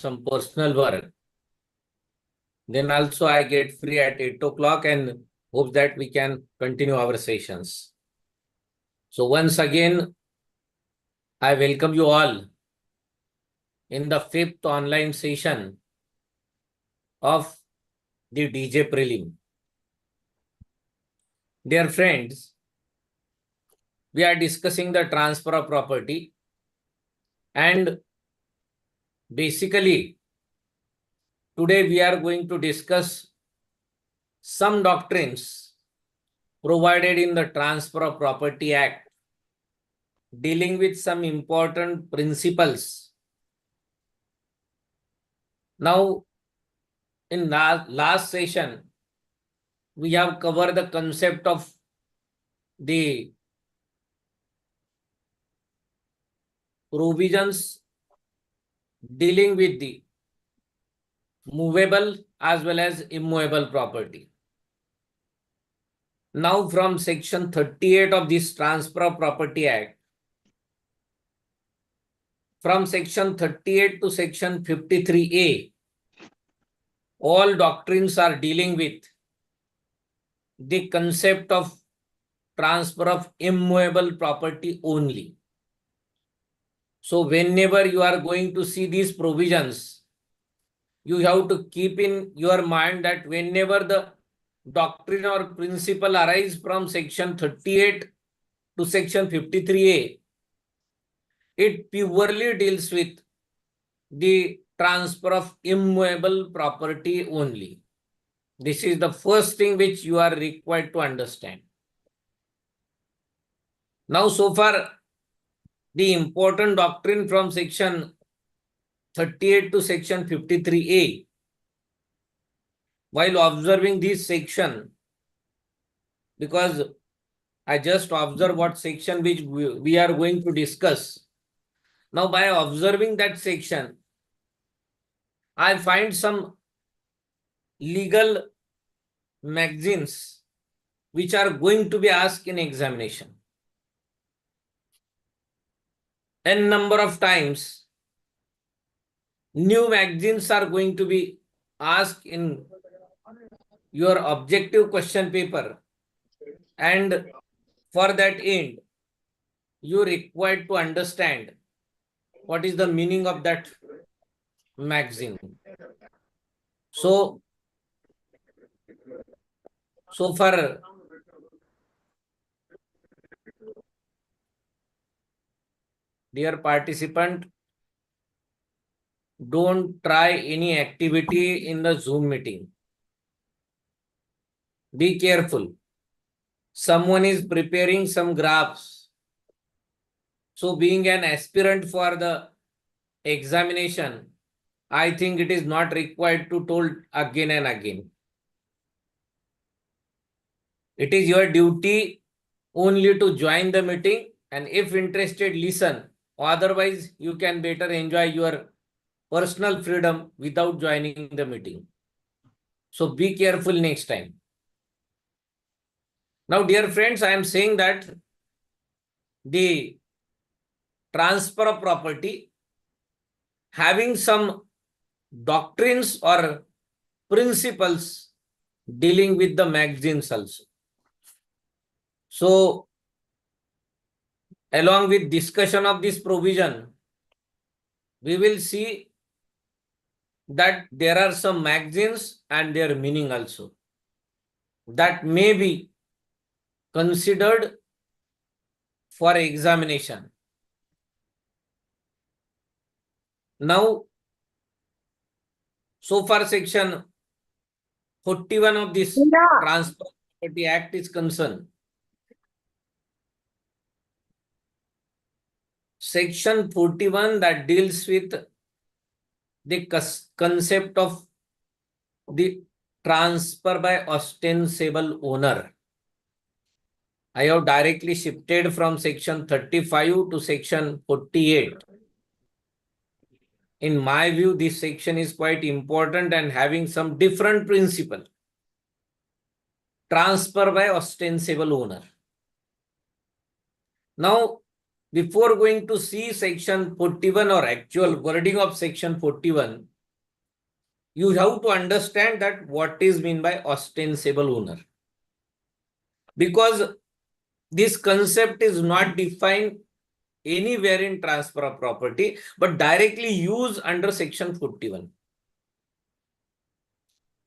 some personal work. Then also I get free at 8 o'clock and hope that we can continue our sessions. So once again, I welcome you all in the 5th online session of the DJ Prelim. Dear friends, we are discussing the transfer of property, and basically today we are going to discuss some doctrines provided in the Transfer of Property Act, dealing with some important principles. Now, in last session, we have covered the concept of the provisions dealing with the movable as well as immovable property. Now, from section 38 of this Transfer of Property Act, from section 38 to section 53A, all doctrines are dealing with the concept of transfer of immovable property only. So whenever you are going to see these provisions, you have to keep in your mind that whenever the doctrine or principle arise from section 38 to section 53A, it purely deals with the transfer of immovable property only. This is the first thing which you are required to understand. Now, so far, the important doctrine from section 38 to section 53A, while observing this section, because I just observe what section which we are going to discuss. Now, by observing that section, I find some legal magazines which are going to be asked in examination. N number of times, new magazines are going to be asked in your objective question paper, and for that end, you are required to understand what is the meaning of that magazine. So far, dear participant, don't try any activity in the Zoom meeting. Be careful. Someone is preparing some graphs. So being an aspirant for the examination, I think it is not required to told again and again. It is your duty only to join the meeting, and if interested, listen. Otherwise, you can better enjoy your personal freedom without joining the meeting. So be careful next time. Now, dear friends, I am saying that the transfer of property having some doctrines or principles dealing with the magazines also. So, along with discussion of this provision, we will see that there are some magazines and their meaning also that may be considered for examination. Now, so far section 41 of this Transfer of Property Act is concerned. Section 41 that deals with the concept of the transfer by ostensible owner. I have directly shifted from section 35 to section 48. In my view, this section is quite important and having some different principle. Transfer by ostensible owner. Now, before going to see section 41 or actual wording of section 41, you have to understand that what is mean by ostensible owner, because this concept is not defined anywhere in transfer of property, but directly used under section 41.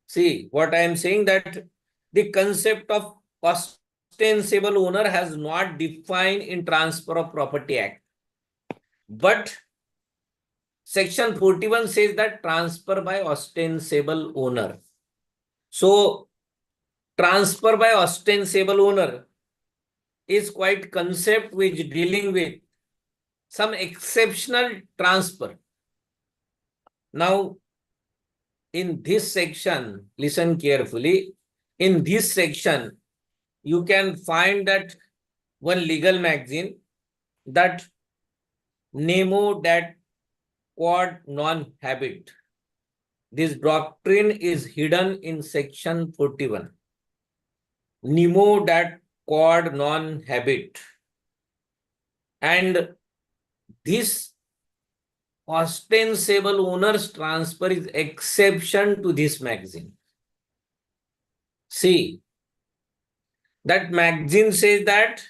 See what I am saying, that the concept of ostensible owner has not defined in Transfer of Property Act, but section 41 says that transfer by ostensible owner. So transfer by ostensible owner is quite concept which dealing with some exceptional transfer. Now in this section, listen carefully, in this section you can find that one legal magazine, that nemo dat quod non habet. This doctrine is hidden in section 41. Nemo dat quod non habet. And this ostensible owner's transfer is exception to this magazine. See, that magazine says that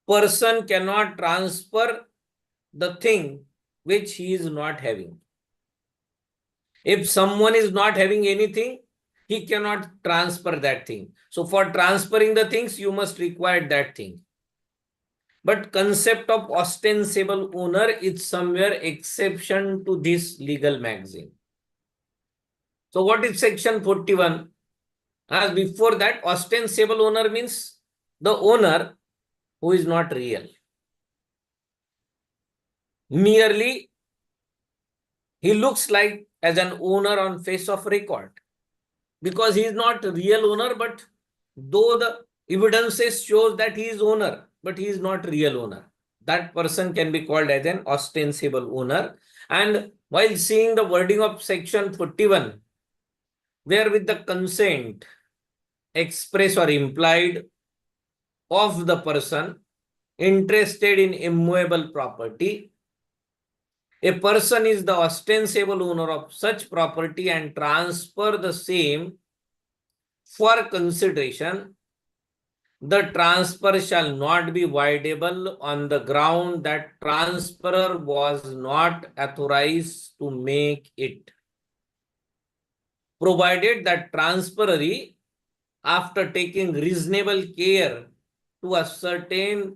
person cannot transfer the thing which he is not having. If someone is not having anything, he cannot transfer that thing. So for transferring the things, you must require that thing. But concept of ostensible owner is somewhere exception to this legal magazine. So what is section 41? As before that, ostensible owner means the owner who is not real. Merely he looks like as an owner on face of record, because he is not real owner, but though the evidences shows that he is owner, but he is not real owner. That person can be called as an ostensible owner. And while seeing the wording of section 41, where with the consent express or implied of the person interested in immovable property, a person is the ostensible owner of such property and transfer the same for consideration. The transfer shall not be voidable on the ground that transferor was not authorized to make it, provided that transferee, after taking reasonable care to ascertain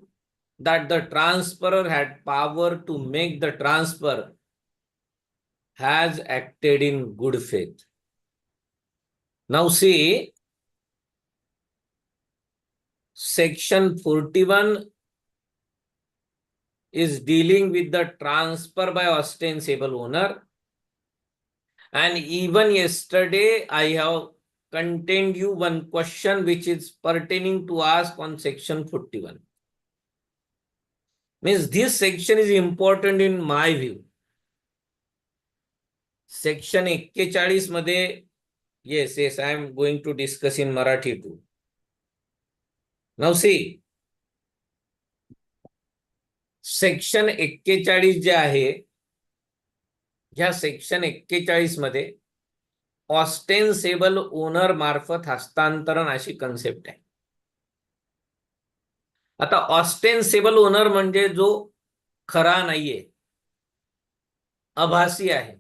that the transferor had power to make the transfer, has acted in good faith. Now see, section 41 is dealing with the transfer by ostensible owner. And even yesterday, I have contained you one question which is pertaining to ask on section 41. Means this section is important in my view. Section 41 मध्ये, yes, I am going to discuss in Marathi too. Now see, section 41 जे आहे, ह्या section 41 मध्ये ऑस्टेन्सेबल owner मार्फत हस्तांतरण अशी concept आहे. आता ऑस्टेन्सेबल owner म्हणजे जो खरा नाहीये, आभासी आहे,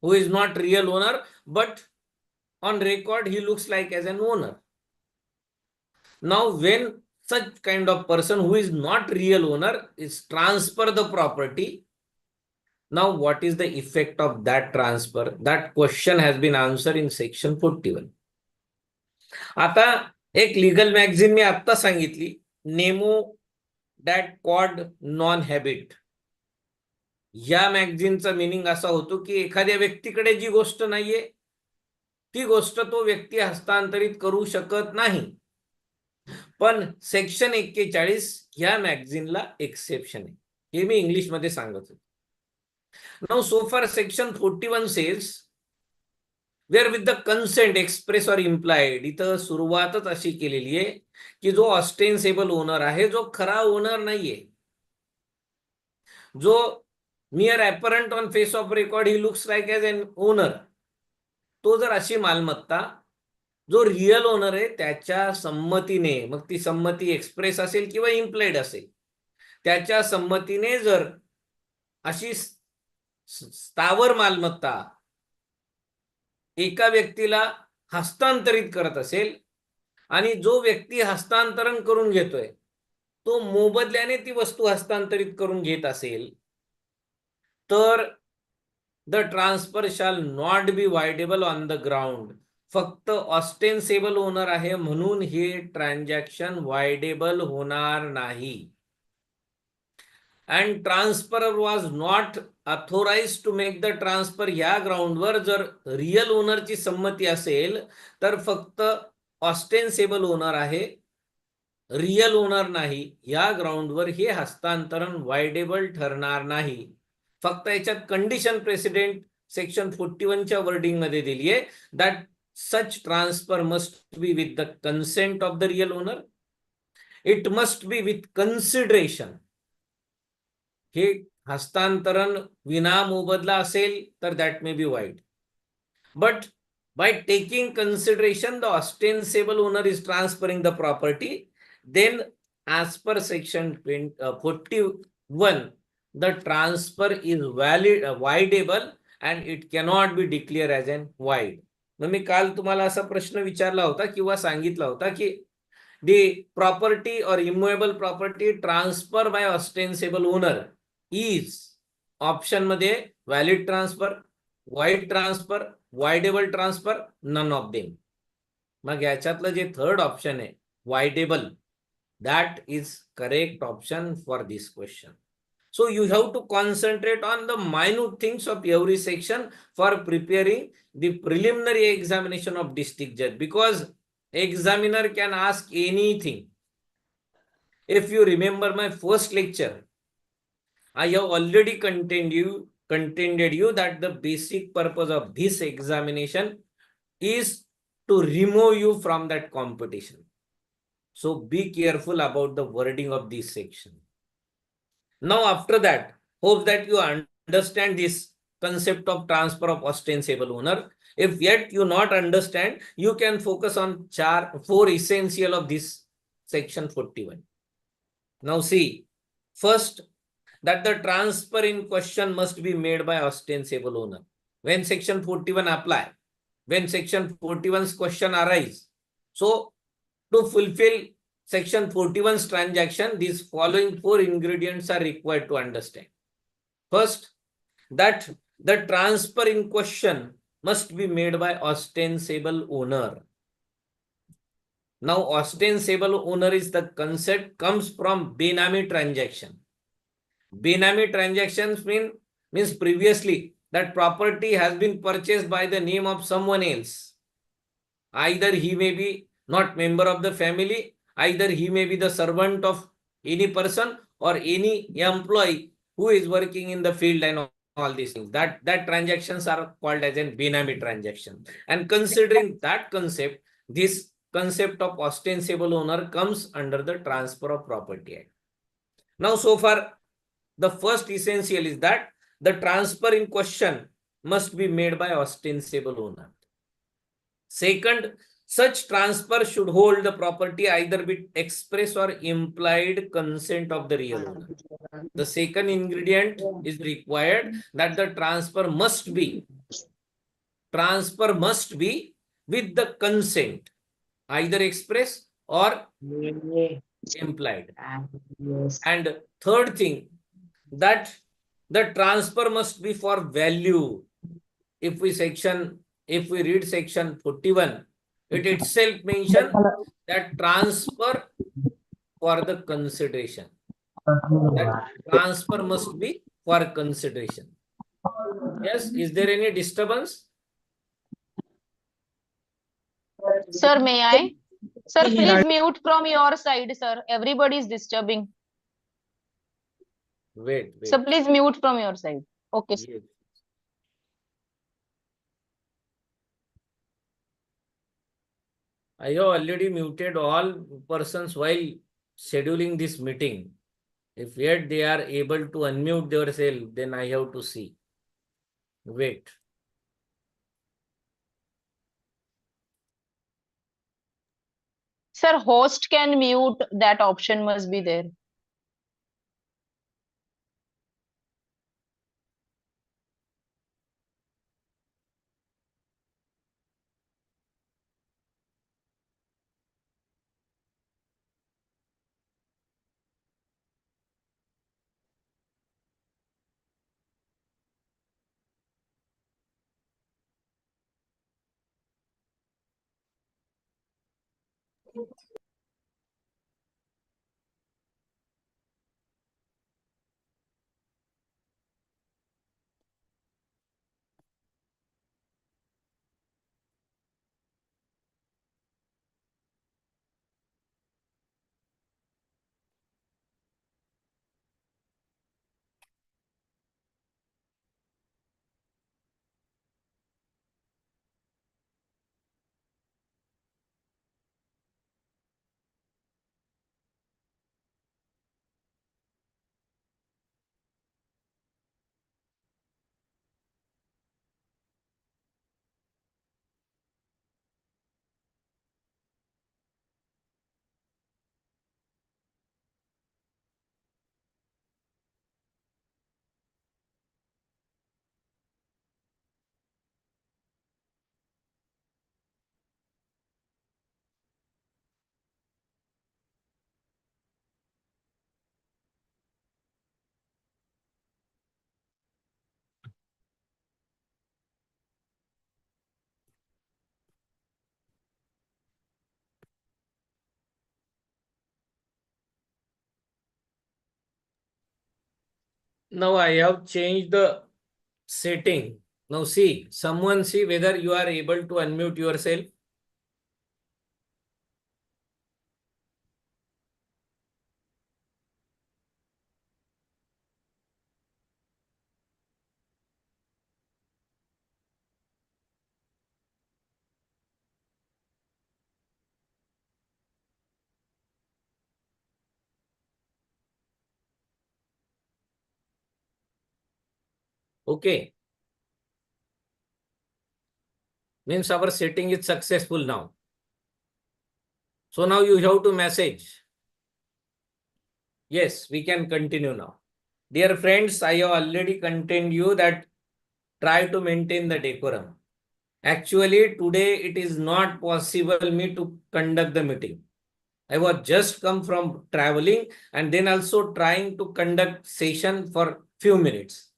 who is not real owner, but on record he looks like as an owner. Now when such kind of person who is not real owner is transfer the property, now what is the effect of that transfer? That question has been answered in section 41. आता एक legal magazine मी आता सांगितली, नेमो दॅट कॉड नॉन हॅबिट. या मॅगझिनचा मीनिंग असा होतो की एखाद्या व्यक्तीकडे जी गोष्ट नाहीये ती गोष्ट तो व्यक्ती हस्तांतरित करू शकत नाही. पण सेक्शन 41 ह्या मॅगझिनला एक्सेप्शन आहे, हे मी इंग्लिश मध्ये सांगत होतो. Now so far section 41 says where with the consent express or implied, इथं सुरुवातच अशी केलेली आहे की जो ऑस्टेन्सेबल ओनर आहे, जो खरा ओनर नाहीये, जो mere apparent on face of record he looks like as an owner, तो जर अशी मालमत्ता जो रिअल ओनर आहे त्याच्या संमतीने, मग ती संमती एक्सप्रेस असेल किंवा इम्प्लाइड असेल, त्याच्या संमतीने जर अशी स्थावर मालमत्ता एका व्यक्तीला हस्तांतरित करत असेल आणि जो व्यक्ती हस्तांतरण करून घेतोय तो मोबदल्याने ती वस्तू हस्तांतरित करून घेत असेल, तर the transfer shall not be voidable on the ground. फक्त ऑस्टेन्सेबल ओनर आहे म्हणून हे ट्रान्झॅक्शन वाइडेबल होणार नाही. And transferor was not authorised to make the transfer. या ग्राउंडवर जर रिअल ओनरची संमती असेल तर फक्त ऑस्टेन्सेबल ओनर आहे, रिअल ओनर नाही. या ग्राउंडवर हे हस्तांतरण वाइडेबल ठरणार नाही. फक्त याच्यात कंडिशन प्रेसिडेंट सेक्शन 41 च्या वर्डिंग मध्ये दिली आहे, that such transfer must be with the consent of the real owner. It must be with consideration. हे हस्तांतरण विना मोबदला असेल तर that may be void, but by taking consideration the ostensible owner is transferring the property, then as per section 41 the transfer is valid, wideable and it cannot be declared as an void. मग मी काल तुम्हाला असा प्रश्न विचारला होता किंवा सांगितला होता की the property or immovable property transfer by ostensible owner is option मध्ये valid transfer, void transfer, voidable transfer, none of them. मग याच्यातलं जे थर्ड ऑप्शन आहे voidable, that is correct option for this question. So you have to concentrate on the minute things of every section for preparing the preliminary examination of district जज, because examiner can ask anything. If you remember my first lecture, I have already contended you that the basic purpose of this examination is to remove you from that competition. So be careful about the wording of this section. Now after that, hope that you understand this concept of transfer of ostensible owner. If yet you not understand, you can focus on 4 essential of this section 41. Now see, first, that the transfer in question must be made by ostensible owner. When section 41 apply, when section 41's question arise, so to fulfill section 41's transaction, these following 4 ingredients are required to understand. First, that the transfer in question must be made by ostensible owner. Now ostensible owner is the concept comes from Benami transaction. Benami transactions means previously that property has been purchased by the name of someone else. Either he may be not member of the family, either he may be the servant of any person or any employee who is working in the field and all these things. That transactions are called as a Benami transaction. And considering that concept, this concept of ostensible owner comes under the Transfer of Property Act. Now so far, the first essential is that the transfer in question must be made by ostensible owner. Second, such transfer should hold the property either with express or implied consent of the real owner. The second ingredient is required that the transfer must be with the consent, either express or implied. And third thing, that the transfer must be for value. If we read section 41, it itself mentions that transfer for the consideration. That transfer must be for consideration. Yes, is there any disturbance? Sir, may I? Sir, please mute from your side, sir. Everybody is disturbing. Wait. So please mute from your side. Okay. Sir. Yes. I have already muted all persons while scheduling this meeting. If yet they are able to unmute themselves, then I have to see. Wait. Sir, host can mute, that option must be there. Now I have changed the setting. Now see, someone see whether you are able to unmute yourself. Okay. Means our setting is successful now. So now you have to message. Yes, we can continue now. Dear friends, I have already contained you that try to maintain the decorum. Actually, today it is not possible me to conduct the meeting. I was just come from traveling and then also trying to conduct session for few minutes.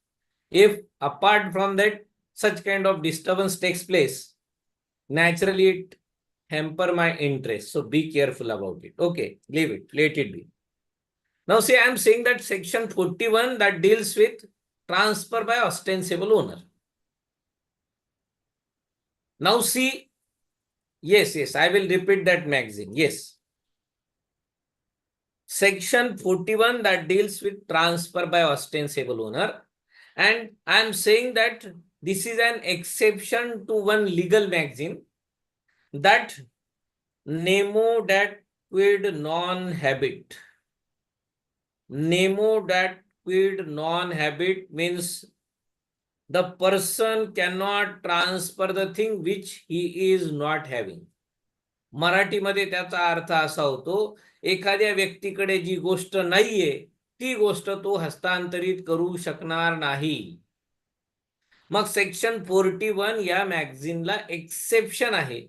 If apart from that, such kind of disturbance takes place, naturally it hamper my interest. So be careful about it. Okay, leave it, let it be. Now see, I am saying that section 41 that deals with transfer by ostensible owner. Now see, yes, I will repeat that magazine. Yes. Section 41 that deals with transfer by ostensible owner. And I am saying that this is an exception to one legal magazine, that nemo dat quid non habet. Nemo dat quid non habet means the person cannot transfer the thing which he is not having. मराठीमध्ये त्याचा अर्थ असा होतो, एखाद्या व्यक्तीकडे जी गोष्ट नाहीये ती गोष्ट तो हस्तांतरित करू शकणार नाही. मग सेक्शन 41 या मॅगझिनला एक्सेप्शन आहे,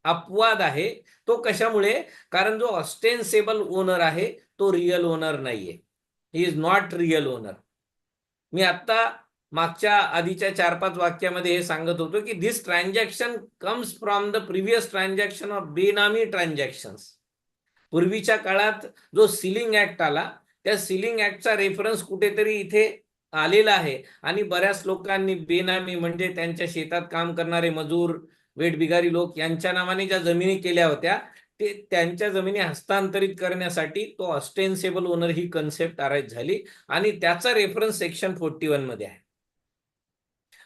अपवाद आहे. तो कशामुळे? कारण जो ऑस्टेन्सेबल ओनर आहे तो रियल ओनर नाहीये. He is not real owner. मी आता मागच्या आधीच्या 4-5 वाक्यामध्ये हे सांगत होतो की this transaction comes from the previous transaction of benami transactions. पूर्वीच्या काळात जो सीलिंग ऍक्ट आला, त्या सीलिंग ऍक्टचा रेफरन्स कुठेतरी इथे आलेला आहे आणि बऱ्याच लोकांनी बेनामी म्हणजे त्यांच्या शेतात काम करणारे मजूर, वेठबिगारी लोक यांच्या नावाने ज्या जमिनी केल्या होत्या, ते त्यांच्या जमिनी हस्तांतरित करण्यासाठी तो ऑस्टेन्सेबल ओनर ही कन्सेप्ट अराईज झाली आणि त्याचा रेफरन्स सेक्शन 41 मध्ये आहे.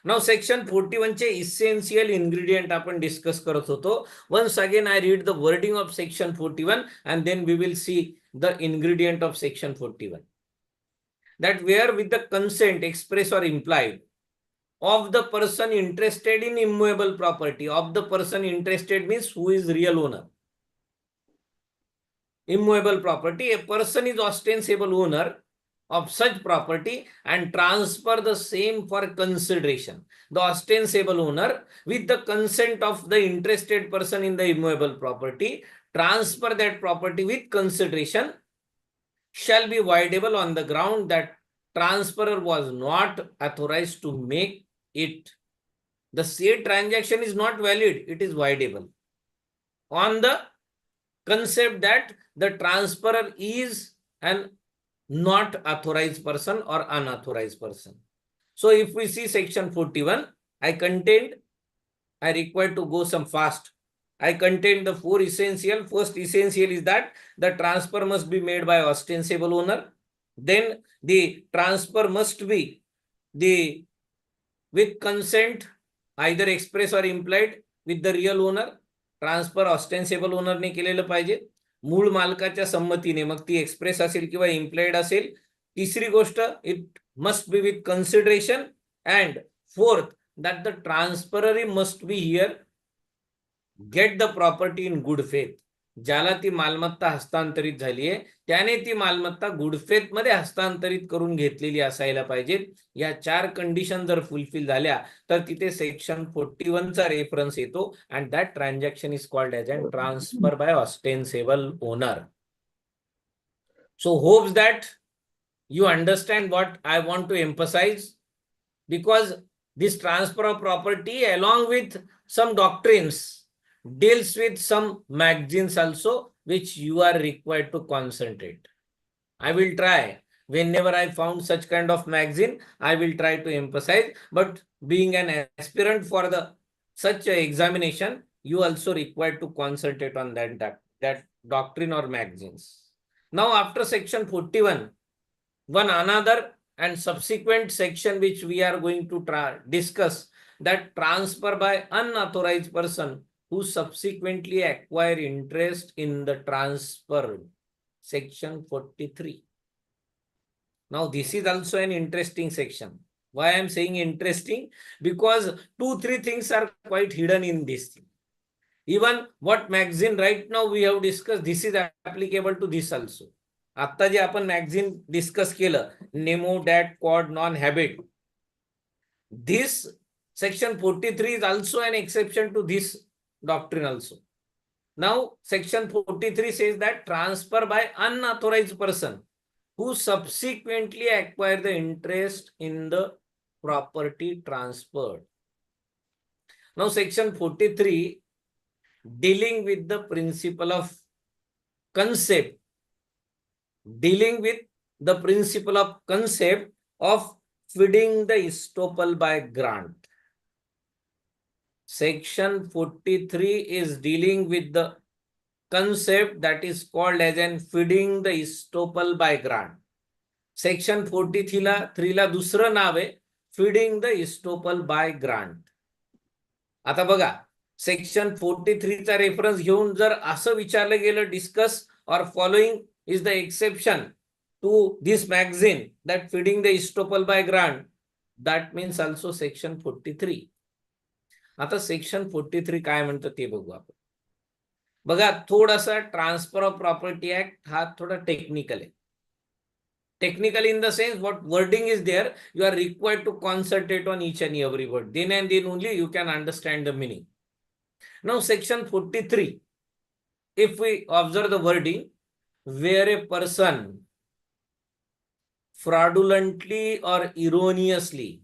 नाउ सेक्शन 41 चे इसेन्शियल इन्ग्रेडियंट आपण डिस्कस करत होतो. Ones again I read the wording of section 41 and then we will see the ingredient of section 41. That where with the consent express or implied of the person interested in immovable property, of the person interested means who is real owner. immovable property, a person is ostensible owner of such property and transfer the same for consideration. The ostensible owner, with the consent of the interested person in the immovable property, transfer that property with consideration shall be voidable on the ground that transferor was not authorized to make it. The said transaction is not valid, it is voidable on the concept that the transferor is an not authorized person or unauthorized person. So if we see section 41, I require to go some fast. I contain the four essential. First essential is that the transfer must be made by ostensible owner. Then the transfer must be with consent, either express or implied, with the real owner. Transfer ostensible ओनरने केलेलं पाहिजे, मूळ मालकाच्या संमतीने, मग ती express असेल किंवा implied असेल. तिसरी गोष्ट, it must be with consideration. And fourth, that the transferee must be here get the property in good faith. ज्याला ती मालमत्ता हस्तांतरित झाली आहे त्याने ती मालमत्ता गुड फेथ मध्ये हस्तांतरित करून घेतलेली असायला पाहिजे. या चार कंडिशन जर फुलफिल झाल्या तर तिथे सेक्शन 41 चा रेफरन्स येतो and that transaction is called as an transfer by ostensible owner. So hopes that you understand what I want to emphasize, because this transfer of property along with some doctrines deals with some magazines also which you are required to concentrate. I will try whenever I found such kind of magazine, I will try to emphasize, but being an aspirant for the such a examination, you also required to concentrate on that doctrine or magazines. Now after section 41, one another and subsequent section which we are going to discuss, that transfer by unauthorized person who subsequently acquire interest in the transfer, section 43. Now this is also an interesting section. Why I am saying interesting? Because 2-3 things are quite hidden in this thing. Even what magazine right now we have discussed, this is applicable to this also. आता जे आपण maxim discuss केलं, नेमो, डॅट, क्वाड, नॉन हॅबिट, this section 43 is also an exception to this doctrine also. Now section 43 says that transfer by unauthorized person who subsequently acquire the interest in the property transferred. Now section 43 dealing with the principle of concept, of feeding the estoppel by grant. Section 43 is dealing with the concept that is called as an feeding the estoppel by grant. Section 43 ला दुसरं नाव आहे feeding the estoppel by grant. आता बघा, section 43 चा reference घेऊन जर असं विचारलं गेलं, discuss or following is the exception to this magazine that feeding the estoppel by grant, that means also section 43. आता सेक्शन 43 काय म्हणतं ते बघू आपण. बघा, थोडासा ट्रान्सफर ऑफ प्रॉपर्टी ऍक्ट हा थोडा टेक्निकल आहे. Technical in the sense what wording is there, you are required to concentrate on each and every word. Then and then only you can understand the meaning. Now section 43, if we observe the wording, where a person fraudulently or erroneously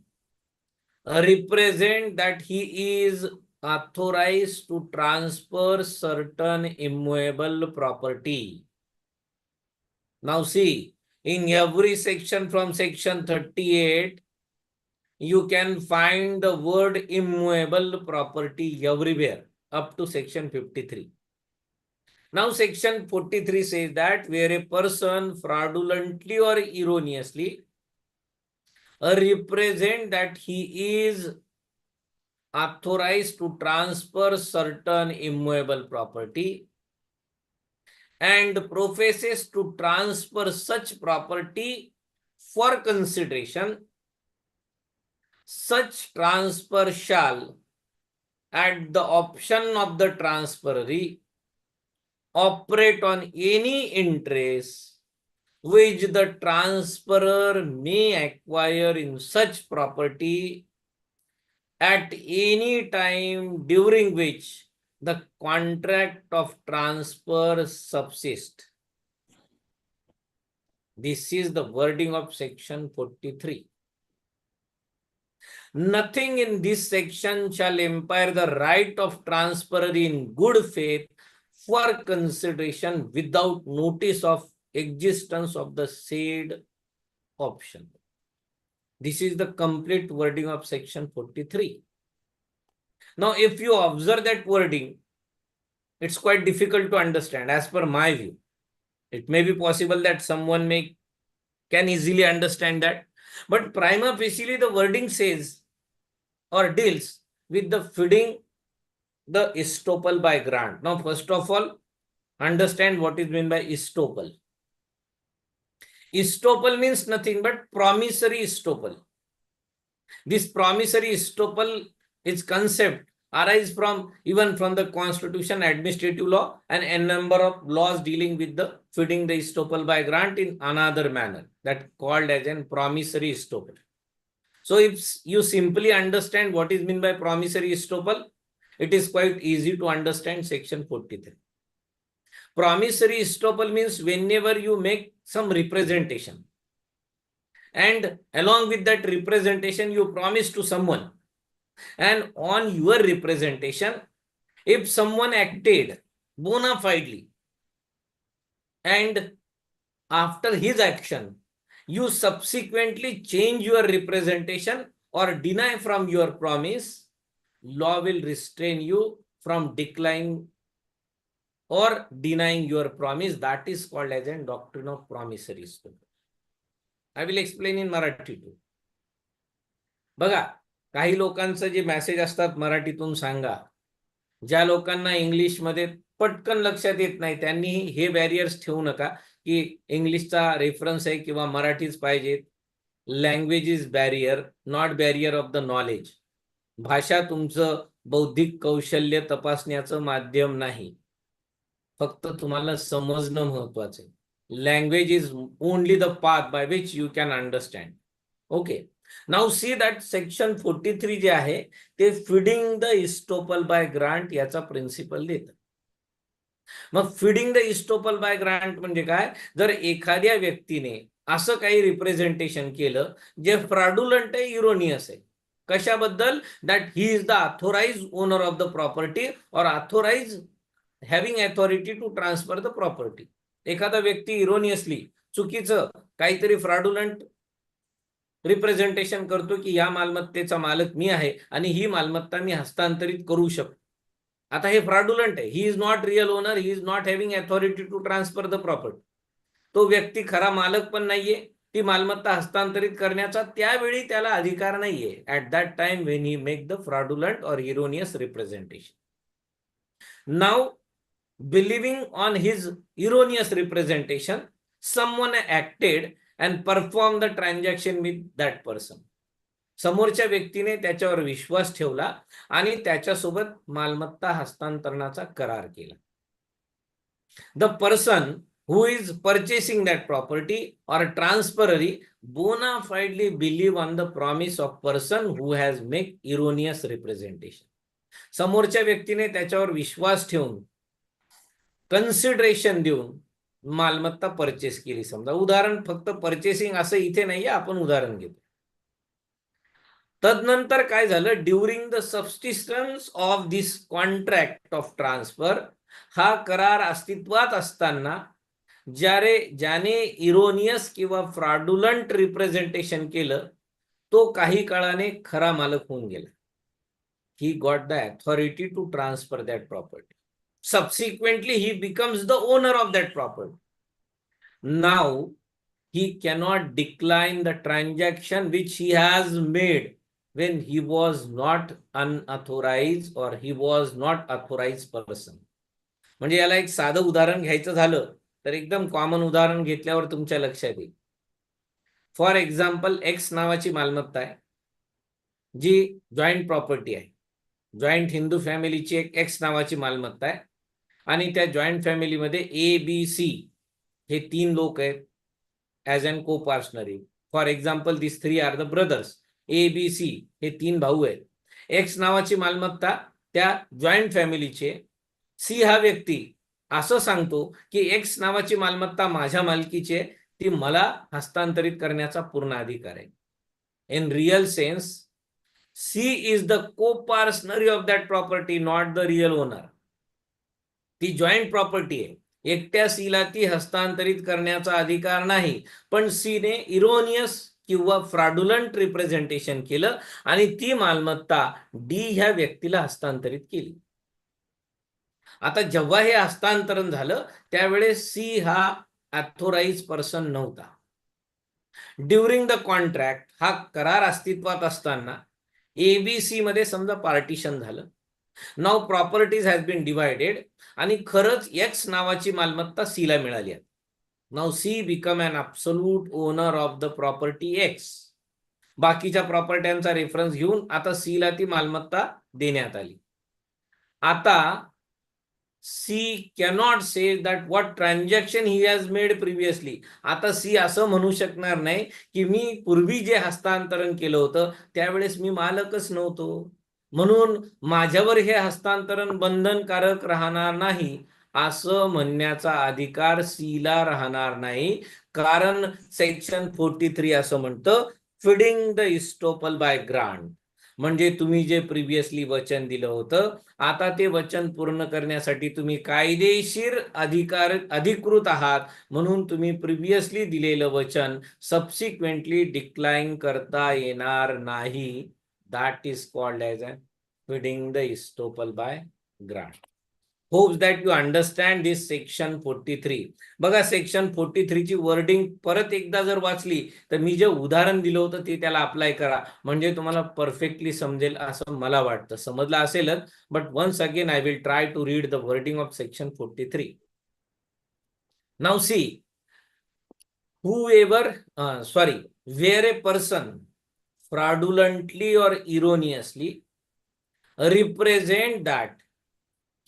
represent that he is authorized to transfer certain immovable property. Now see, in every section from section 38, you can find the word immovable property everywhere up to section 53. Now section 43 says that where a person fraudulently or erroneously represent that he is authorized to transfer certain immovable property and professes to transfer such property for consideration, such transfer shall, at the option of the transferee, operate on any interest which the transferor may acquire in such property at any time during which the contract of transfer subsists. This is the wording of section 43. Nothing in this section shall impair the right of transferor in good faith for consideration without notice of existence of the said option. This is the complete wording of section 43. Now, if you observe that wording, it's quite difficult to understand as per my view. It may be possible that someone can easily understand that, but prima facie the wording says or deals with the feeding the estoppel by grant. Now, first of all, understand what is meant by estoppel. Estoppel means nothing but promissory estoppel. This promissory estoppel is concept arise from even from the constitution, administrative law, and a number of laws dealing with the feeding the estoppel by grant in another manner, that called as an promissory estoppel. So if you simply understand what is meant by promissory estoppel, it is quite easy to understand section 43. Promissory estoppel means whenever you make some representation, and along with that representation you promise to someone, and on your representation, if someone acted bona fidely, and after his action, you subsequently change your representation or deny from your promise, law will restrain you from declining or denying your promise. That is called as a doctrine of promissory estoppel. I will explain in Marathi too. बघा, काही लोकांचं जे message असतात मराठीतून सांगा, ज्या लोकांना English मध्ये पटकन लक्षात येत नाही त्यांनी हे बॅरियर्स ठेवू नका की इंग्लिशचा रेफरन्स आहे किंवा मराठीच पाहिजे. Language is barrier, not barrier of the knowledge. भाषा तुमचं बौद्धिक कौशल्य तपासण्याचं माध्यम नाही, फक्त तुम्हाला समजणं महत्वाचं आहे. Language is only the path by which you can understand. Okay, now see that section 43 जे आहे ते feeding the estoppel by grant याचा प्रिन्सिपल देतं. मग feeding the estoppel by grant म्हणजे काय? जर एखाद्या व्यक्तीने असं काही रिप्रेझेंटेशन केलं जे फ्रॉडुलंट आहे, इरोनियस आहे, कशाबद्दल? That he is the authorise owner of the property or authorise having authority to transfer the property. एखादा व्यक्ती इरोनियसली चुकीचं काहीतरी फ्रॉडुलंट रिप्रेझेंटेशन करतो की या मालमत्तेचा मालक मी आहे आणि ही मालमत्ता मी हस्तांतरित करू शकतो. आता हे फ्रॉडुलंट आहे. He is not real owner, he is not having authority to transfer the property. तो व्यक्ती खरा मालक पण नाहीये, ती मालमत्ता हस्तांतरित करण्याचा त्यावेळी त्याला अधिकार नाहीये. At that time when he make the fraudulent or erroneous representation. Now believing on his erroneous representation, someone acted and performed the transaction with that person. समोरच्या व्यक्तीने त्याच्यावर विश्वास ठेवला आणि त्याच्यासोबत मालमत्ता हस्तांतरणाचा करार केला. The person who is purchasing that property or transferee bona fidely believe on the promise of person who has make erroneous representation. समोरच्या व्यक्तीने त्याच्यावर विश्वास ठेवून कन्सिडरेशन देऊन मालमत्ता परचेस केली. समजा उदाहरण, फक्त परचेसिंग असं इथे नाहीये, आपण उदाहरण घेतो. तदनंतर काय झालं? During the subsistence of this contract of transfer, हा करार अस्तित्वात असताना ज्याने इरोनियस किंवा फ्रॉडुलंट रिप्रेझेंटेशन केलं तो काही काळाने खरा मालक होऊन गेला. He got the authority to transfer that property. Subsequently, he becomes the owner of that property. Now, he cannot decline the transaction which he has made when he was not unauthorized or he was not authorized person. म्हणजे याला एक साधं उदाहरण घ्यायचं झालं तर एकदम common उदाहरण घेतल्यावर तुमच्या लक्षात येईल. फॉर एक्झाम्पल, एक्स नावाची मालमत्ता आहे जी जॉईंट प्रॉपर्टी आहे. जॉईंट हिंदू फॅमिलीची एक एक्स नावाची मालमत्ता आहे आणि त्या जॉईंट फॅमिलीमध्ये ABC हे 3 लोक आहेत as an copartnery. For example this 3 are the brothers. ABC हे 3 भाऊ आहेत. X नावाची मालमत्ता त्या जॉईंट फॅमिलीचे. C हा व्यक्ती असं सांगतो की X नावाची मालमत्ता माझ्या मालकीची आहे, ती मला हस्तांतरित करण्याचा पूर्ण अधिकार आहे. In real sense C is the co-partner of that property, not the real owner. ती जॉईंट प्रॉपर्टी आहे. एकट्या सीला ती हस्तांतरित करण्याचा अधिकार नाही, पण सीने इरोनियस किंवा फ्रॉडुलंट रिप्रेझेंटेशन केलं आणि ती मालमत्ता डी ह्या व्यक्तीला हस्तांतरित केली. आता जेव्हा हे हस्तांतरण झालं त्यावेळेस सी हा ऑथोराइज पर्सन नव्हता. ड्युरिंग द कॉन्ट्रॅक्ट हा करार अस्तित्वात असताना ABC मध्ये समजा पार्टिशन झालं. नाव प्रॉपर्टीज हॅज बीन डिवायडेड आणि खरंच X नावाची मालमत्ता C ला मिळाली आहे. नाव C become an absolute owner of the property X. बाकीच्या प्रॉपर्ट्यांचा रेफरन्स घेऊन आता C ला ती मालमत्ता देण्यात आली. आता C cannot say that what transaction he has made previously. आता C असं म्हणू शकणार नाही की मी पूर्वी जे हस्तांतरण केलं होतं त्यावेळेस मी मालकच नव्हतो, म्हणून माझ्यावर हे हस्तांतरण बंधनकारक राहणार नाही असं म्हणण्याचा अधिकार C ला राहणार नाही. कारण सेक्शन 43 असं म्हणतं feeding the estoppel by grant. म्हणजे तुम्ही जे प्रिव्हियसली वचन दिलं होतं आता ते वचन पूर्ण करण्यासाठी तुम्ही कायदेशीर अधिकृत आहात, म्हणून तुम्ही प्रिव्हियसली दिलेलं वचन सबसिक्वेंटली डिक्लाइन करता येणार नाही. That is called as a feeding the estoppel by grant. Hopes that you understand this section 43. बघा सेक्शन 43 ची वर्डिंग परत एकदा जर वाचली तर मी जे उदाहरण दिलं होतं ते त्याला अप्लाय करा, म्हणजे तुम्हाला परफेक्टली समजेल असं मला वाटतं. समजलं असेलच, but once again I will try to read the wording of section 43. Now see where a person fraudulently or erroneously represent that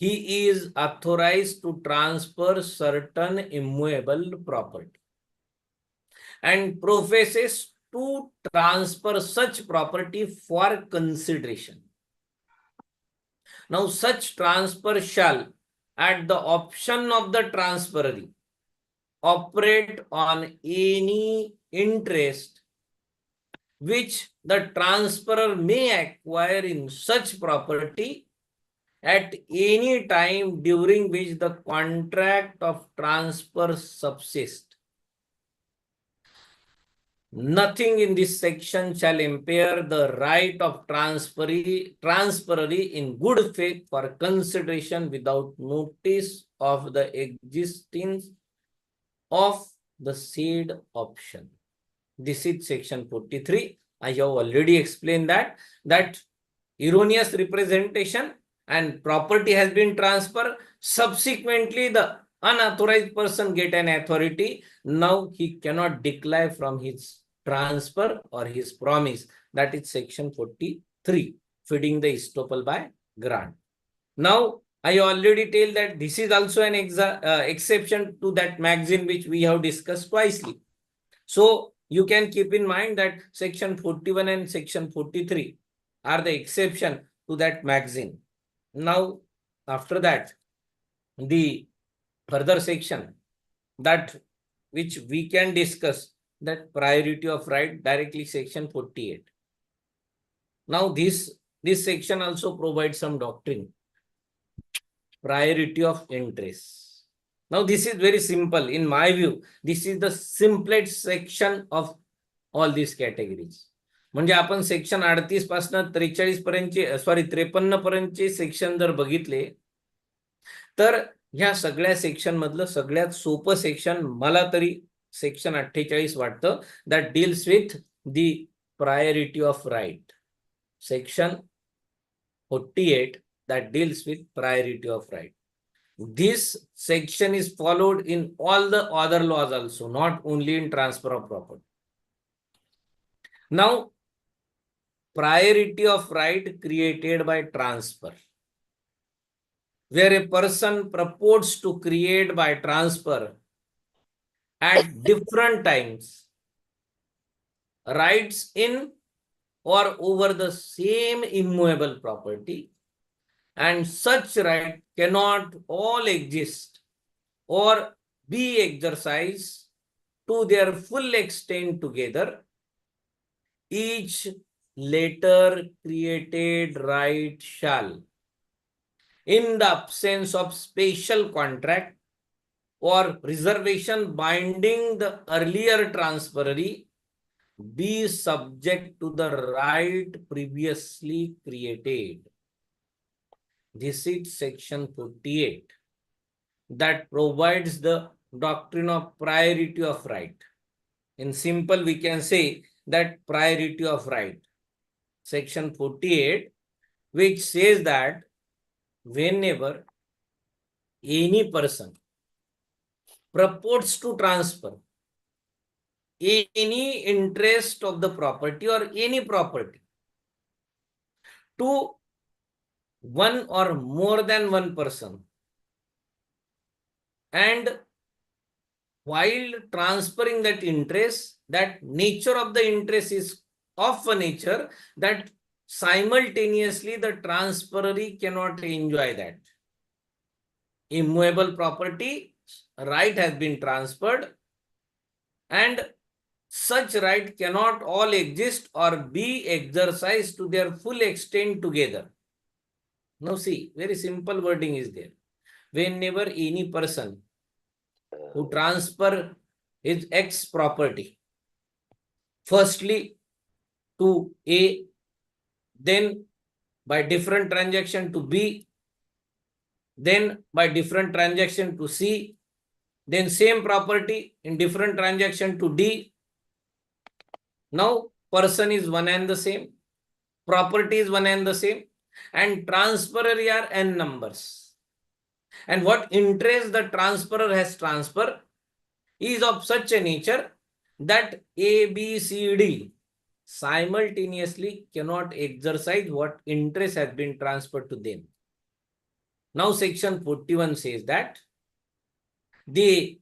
he is authorized to transfer certain immovable property and professes to transfer such property for consideration. Now such transfer shall, at the option of the transferee, operate on any interest which the transferor may acquire in such property at any time during which the contract of transfer subsists. Nothing in this section shall impair the right of transferee in good faith for consideration without notice of the existence of the said option. This is section 43. I have already explained that erroneous representation and property has been transferred. Subsequently, the unauthorized person get an authority. Now he cannot decline from his transfer or his promise. That is section 43, feeding the estoppel by grant. Now, I already tell that this is also an exception to that magazine which we have discussed twicely. So, you can keep in mind that section 41 and section 43 are the exception to that magazine. Now, after that, the further section that which we can discuss, that priority of right, directly section 48. Now, this section also provides some doctrine. Priority of interest. Now, this is very simple. In my view, this is the simplest section of all these categories. म्हणजे आपण section 38 पासून 43 पर्यंतचे 53 पर्यंतचे section जर बघितले तर ह्या सगळ्या सेक्शन मधलं सगळ्यात सोपं सेक्शन मला तरी सेक्शन 48 वाटतं, that deals with the priority of right. Section 48 that deals with priority of right. This section is followed in all the other laws also, not only in transfer of property. Now, priority of right created by transfer. where a person purports to create by transfer at different times rights in or over the same immovable property, and such right cannot all exist or be exercised to their full extent together, each later created right shall, in the absence of special contract or reservation binding the earlier transferee, be subject to the right previously created. This is section 48 that provides the doctrine of priority of right. In simple, we can say that priority of right. Section 48, which says that whenever any person purports to transfer any interest of the property or any property to one or more than one person, and while transferring that interest, that nature of the interest is of a nature that simultaneously the transferee cannot enjoy that. Immovable property right has been transferred, and such right cannot all exist or be exercised to their full extent together. Now see, very simple wording is there. Whenever any person who transfer his X property, firstly to A, then by different transaction to B, then by different transaction to C, then same property in different transaction to D. Now person is one and the same, property is one and the same, and transferor are n numbers. And what interest the transferor has transferred is of such a nature that A, B, C, D simultaneously cannot exercise what interest has been transferred to them. Now section 41 says that the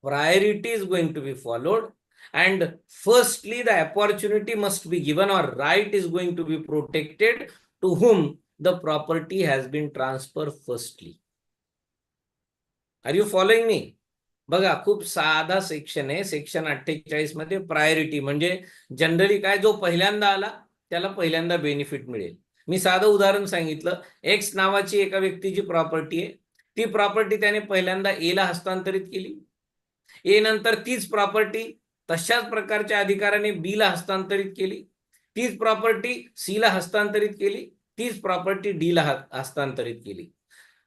priority is going to be followed, and firstly the opportunity must be given or right is going to be protected to whom the property has been transferred firstly. Are you following me? बघा, खूप साधा section आहे. Section 48 मध्ये priority म्हणजे generally काय, जो पहिल्यांदा आला त्याला पहिल्यांदा बेनिफिट मिळेल. मी साधं उदाहरण सांगितलं. एक्स नावाची एका व्यक्तीची प्रॉपर्टी आहे. ती प्रॉपर्टी त्याने पहिल्यांदा ए ला हस्तांतरित केली. ए नंतर तीच प्रॉपर्टी तशाच प्रकारच्या अधिकाराने बी ला हस्तांतरित केली. तीच प्रॉपर्टी सी ला हस्तांतरित केली. तीच प्रॉपर्टी डी ला हस्तांतरित केली.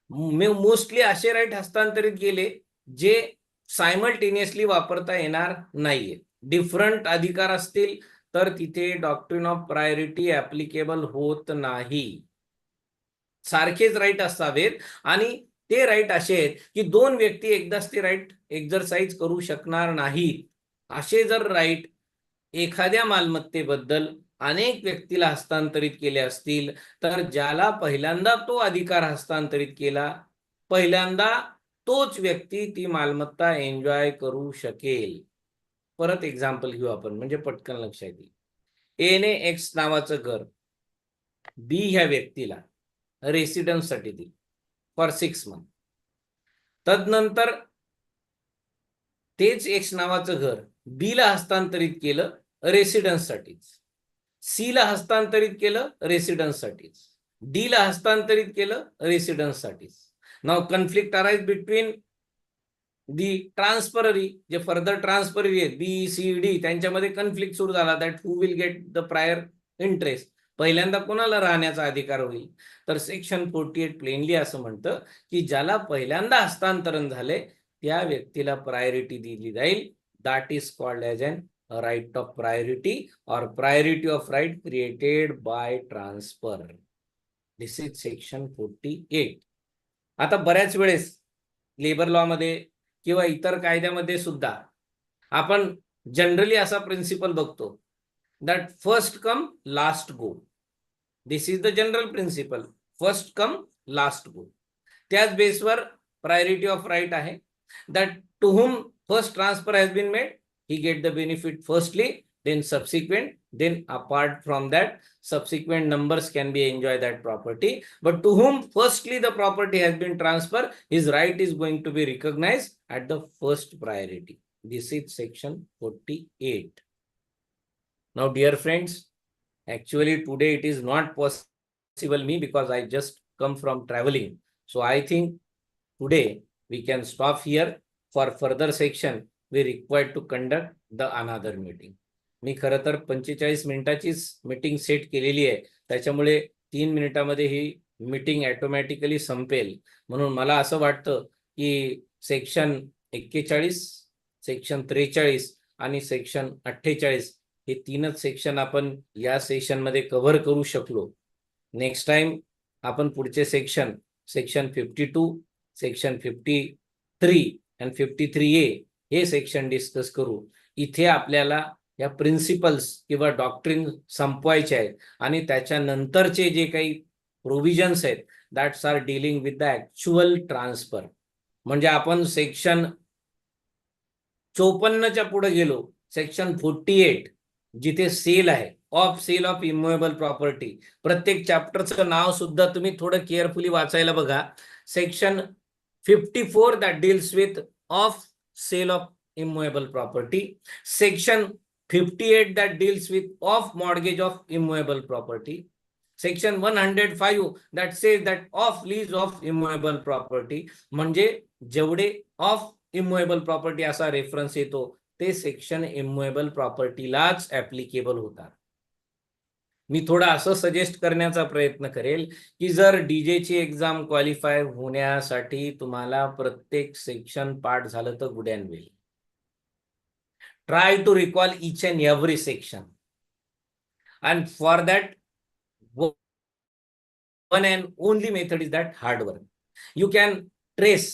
मोस्टली असे राईट हस्तांतरित केले जे सायमल्टेनियसली वापरता येणार नाहीये. डिफरंट अधिकार असतील तर तिथे डॉक्ट्रिन ऑफ प्रायोरिटी ऍप्लिकेबल होत नाही. सारखेच राईट असावेत, आणि ते राईट असे आहेत की दोन व्यक्ती एकदाच ते राईट एक्झरसाइज करू शकणार नाहीत. असे जर राईट एखाद्या मालमत्तेबद्दल अनेक व्यक्तीला हस्तांतरित केले असतील तर ज्याला पहिल्यांदा तो अधिकार हस्तांतरित केला, पहिल्यांदा तोच व्यक्ती ती मालमत्ता एन्जॉय करू शकेल. परत एक्झाम्पल घेऊ आपण म्हणजे पटकन लक्षात येईल. ए ने एक्स नावाचं घर बी ह्या व्यक्तीला रेसिडेन्स साठी दिली फॉर 6 मंथ. तदनंतर तेच एक्स नावाचं घर बी ला हस्तांतरित केलं रेसिडेन्स साठीच, सी ला हस्तांतरित केलं रेसिडेन्स साठीच, डी ला हस्तांतरित केलं रेसिडेन्स साठीच. Now conflict arise between the transferee, जे फर्दर ट्रान्सफररी आहेत बी सी डी, त्यांच्यामध्ये कन्फ्लिक्ट सुरू झाला that who will get the prior interest. पहिल्यांदा कोणाला राहण्याचा अधिकार होईल, तर सेक्शन 48 प्लेनली असं म्हणतं की ज्याला पहिल्यांदा हस्तांतरण झाले त्या व्यक्तीला प्रायोरिटी दिली जाईल. That is called as an right of priority or priority of right created by transfer. This is section 48. आता बऱ्याच वेळेस लेबर लॉ मध्ये किंवा इतर कायद्यामध्ये सुद्धा आपण जनरली असा प्रिन्सिपल बघतो that first come last go. This is the general principle, first come last go. त्याच बेसवर प्रायोरिटी ऑफ राईट आहे. That to whom first transfer has been made, he get the benefit firstly, then subsequent, then apart from that, subsequent numbers can be enjoy that property. But to whom firstly the property has been transferred, his right is going to be recognized at the first priority. This is section 48. Now, dear friends, actually today it is not possible me because I just come from traveling. So I think today we can stop here. For further section, we required to conduct the another meeting. मी खरं तर 45 मिनिटाचीच meeting set केलेली आहे, त्याच्यामुळे 3 मिनिटामध्ये ही meeting automatically संपेल. म्हणून मला असं वाटतं की सेक्शन 41, सेक्शन 43 आणि सेक्शन 48 हे तीनच सेक्शन आपण या सेशन मध्ये कव्हर करू शकलो. नेक्स्ट टाइम आपण पुढचे सेक्शन 52, सेक्शन 53 आणि 53A हे सेक्शन डिस्कस करू. इथे आपल्याला या प्रिन्सिपल्स किंवा डॉक्ट्रिन संपवायचे आहेत आणि त्याच्यानंतरचे जे काही प्रोव्हिजन्स आहेत that's are dealing with the actual transfer. म्हणजे आपण सेक्शन 54च्या पुढे गेलो. सेक्शन 48 जिथे सेल आहे, of sale of immovable property. प्रत्येक चॅप्टरचं नाव सुद्धा तुम्ही थोडं केअरफुली वाचायला बघा. Section 54 that deals with off sale of immovable property. Section 58 that deals with off mortgage of immovable property. Section 105 that says that off lease of immovable property. म्हणजे जेवढे ऑफ इमूवेबल प्रॉपर्टी असा reference येतो ते section immovable प्रॉपर्टीलाच applicable होतात. मी थोडा असं suggest करण्याचा प्रयत्न करेल की जर डीजे ची एक्झाम क्वालिफाय होण्यासाठी तुम्हाला प्रत्येक सेक्शन पाठ झालं तर good and well. Try to recall each and every section and for that one and only method is that hard work. You can trace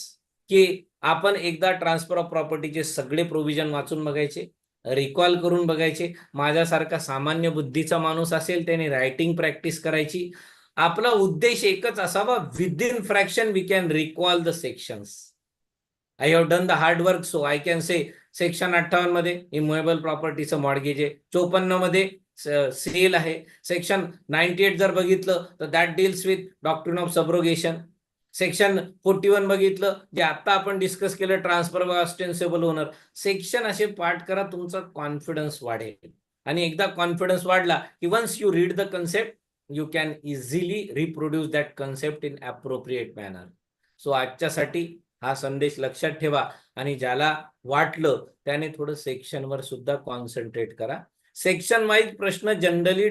की आपण एकदा ट्रान्सफर ऑफ प्रॉपर्टीचे सगळे प्रोव्हिजन वाचून बघायचे, रिकॉल करून बघायचे. माझ्यासारखा सामान्य बुद्धीचा माणूस असेल त्याने रायटिंग प्रॅक्टिस करायची. आपला उद्देश एकच असावा, within fraction we can recall the sections. I have done the hard work, so I can say section 58 मध्ये इमूवेबल प्रॉपर्टीचं मॉर्गेज आहे, 54 मध्ये सेल आहे, सेक्शन 98 जर बघितलं तर that deals with doctrine of subrogation, section 41 बघितलं जे आता आपण डिस्कस केलं transfer by ostensible owner. Section असे पाठ करा, तुमचा कॉन्फिडन्स वाढेल. आणि एकदा कॉन्फिडन्स वाढला की once you read the concept you can easily reproduce that concept in appropriate manner. So आजच्यासाठी हा संदेश लक्षात ठेवा आणि ज्याला वाटलं त्याने थोडं सेक्शनवर सुद्धा कॉन्सन्ट्रेट करा. सेक्शन वाईज प्रश्न जनरली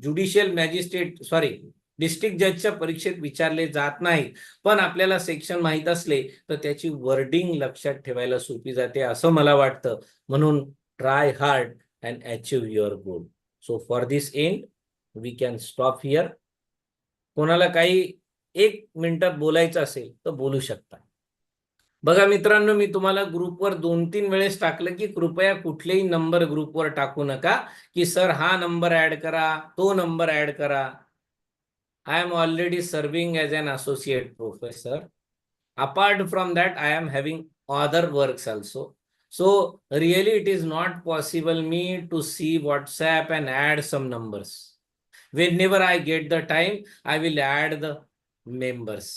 ज्युडिशियल मॅजिस्ट्रेट डिस्ट्रिक्ट जजच्या परीक्षेत विचारले जात नाही, पण आपल्याला सेक्शन माहित असले तर त्याची वर्डिंग लक्षात ठेवायला सोपी जाते असं मला वाटतं. म्हणून try hard and achieve your goal. So for this end we can stop here. कोणाला काही 1 मिनिटात बोलायचं असेल तर बोलू शकता. बघा मित्रांनो, मी तुम्हाला ग्रुपवर 2-3 वेळेस टाकलं की कृपया कुठलेही नंबर ग्रुपवर टाकू नका की सर हा नंबर ऍड करा, तो नंबर ऍड करा. I am already serving as an associate professor. Apart from that, I am having other works also. So really it is not possible me to see WhatsApp and add some numbers. Whenever I get the time, I will add the members.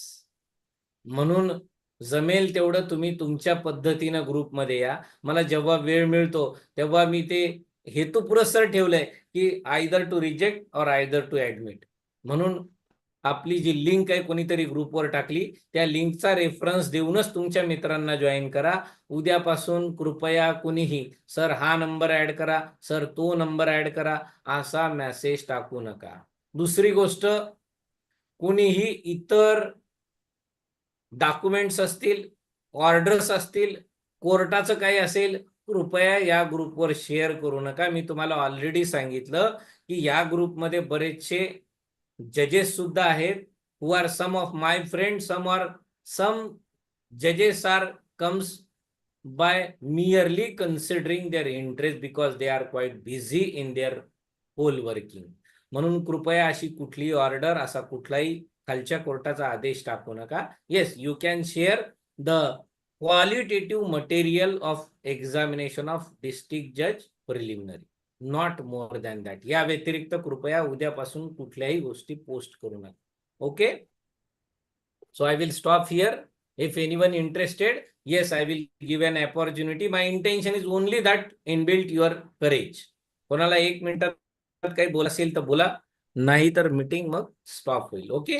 म्हणून जमेल तेवढं तुम्ही तुमच्या पद्धतीनं ग्रुपमध्ये या. मला जेव्हा वेळ मिळतो तेव्हा मी ते हेतुपुरस्सर ठेवलंय की आयदर टू रिजेक्ट और आयदर टू ऍडमिट. म्हणून आपली जी लिंक आहे कोणीतरी ग्रुपवर टाकली, त्या लिंकचा रेफरन्स देऊनच तुमच्या मित्रांना जॉईन करा. उद्यापासून कृपया कुणीही सर हा नंबर ऍड करा, सर तो नंबर ऍड करा असा मेसेज टाकू नका. दुसरी गोष्ट, कुणीही इतर डॉक्युमेंट्स असतील, ऑर्डर्स असतील, कोर्टाचं काही असेल, कृपया या ग्रुपवर शेअर करू नका. मी तुम्हाला ऑलरेडी सांगितलं की या ग्रुपमध्ये बरेचसे जजेस सुद्धा आहेत, who are some of my friends, some judges are comes by merely considering their interest because they are quite busy in their whole working. म्हणून कृपया अशी कुठलीही ऑर्डर, असा कुठलाही खालच्या कोर्टाचा आदेश टाकू नका. Yes, you can share the qualitative material of examination of district जज preliminary, not more than that. या व्यतिरिक्त कृपया उद्यापासून कुठल्याही गोष्टी पोस्ट करू नका. Okay, so I will stop here. If anyone interested, yes, I will give an opportunity. My intention is only that inbuilt your courage. कोणाला 1 मिनिटात काही बोला असेल तर बोला, नाही तर मीटिंग मग स्टॉप होईल. ओके.